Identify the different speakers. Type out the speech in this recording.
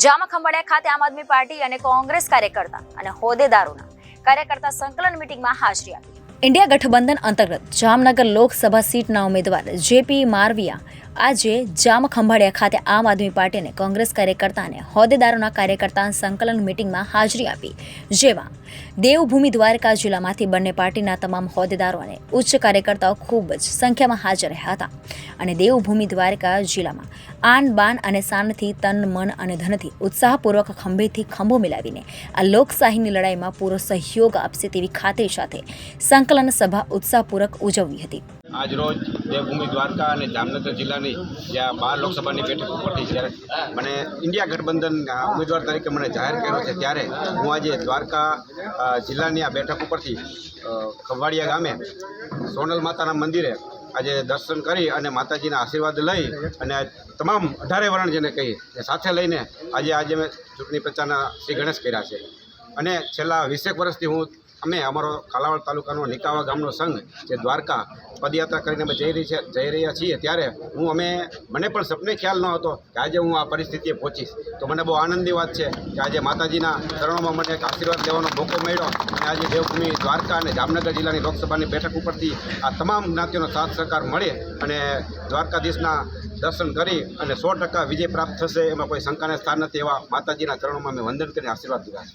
Speaker 1: જામા ખંભાળિયા ખાતે આમ આદમી પાર્ટી અને કોંગ્રેસ કાર્યકર્તા અને હોદ્દેદારોના કાર્યકર્તા સંકલન મીટિંગમાં હાજરી આપી। ઇન્ડિયા ગઠબંધન અંતર્ગત જામનગર લોકસભા સીટના ઉમેદવાર જેપી મારવિયા આજે જામા ખંભાળિયા ખાતે આમ આદમી પાર્ટી અને કોંગ્રેસ કાર્યકર્તા અને હોદ્દેદારોના કાર્યકર્તા સંકલન મીટિંગમાં હાજરી આપી, જેમાં દેવભૂમિ દ્વારકા જિલ્લામાંથી બંને પાર્ટીના તમામ હોદ્દેદારો અને ઉચ્ચ કાર્યકર્તાઓ ખૂબ જ સંખ્યામાં હાજર રહ્યા હતા અને દેવભૂમિ દ્વારકા જિલ્લામાં આન બાન અને શાનથી તન મન અને ધનથી ઉત્સાહપૂર્વક ખંભેથી ખંભો મિલાવીને આ લોકશાહીની લડાઈમાં પૂરો સહયોગ આપશે તેવી ખાતરી સાથે સંકલન સભા ઉત્સાહપૂર્વક ઉજવવી હતી।
Speaker 2: આજ રોજ દેવભૂમિ દ્વારકા અને જામનગર જિલ્લાની જ્યાં 12 લોકસભાની બેઠક ઉપરથી જ્યારે મને ઇન્ડિયા ગઠબંધન ઉમેદવાર તરીકે મને જાહેર કર્યો છે, ત્યારે હું આજે દ્વારકા જિલ્લાની આ બેઠક ઉપરથી ખંભાળિયા ગામે સોનલ માતાના મંદિરે આજે દર્શન કરી અને માતાજીના આશીર્વાદ લઈ અને તમામ 18 વર્ણ જેને કહીએ એ સાથે લઈને આજે મેં ચૂંટણી પ્રચારના શ્રી ગણેશ કર્યા છે। અને છેલ્લા 20 વર્ષથી અમે અમારો કાલાવાડ તાલુકાનો નિકાવા ગામનો સંઘ જે દ્વારકા પદયાત્રા કરીને અમે જઈ રહ્યા છીએ, ત્યારે મને પણ સપને ખ્યાલ ન હતો કે આજે હું આ પરિસ્થિતિએ પહોંચીશ। તો મને બહુ આનંદની વાત છે કે આજે માતાજીના ચરણોમાં મને એક આશીર્વાદ લેવાનો મોકો મળ્યો અને આજે દેવભૂમિ દ્વારકા અને જામનગર જિલ્લાની લોકસભાની બેઠક ઉપરથી આ તમામ જ્ઞાતિઓનો સાથ સહકાર મળે અને દ્વારકાધીશના દર્શન કરી અને 100% વિજય પ્રાપ્ત થશે, એમાં કોઈ શંકાને સ્થાન નથી। એવા માતાજીના ચરણોમાં મેં વંદન કરીને આશીર્વાદ દીધા છે।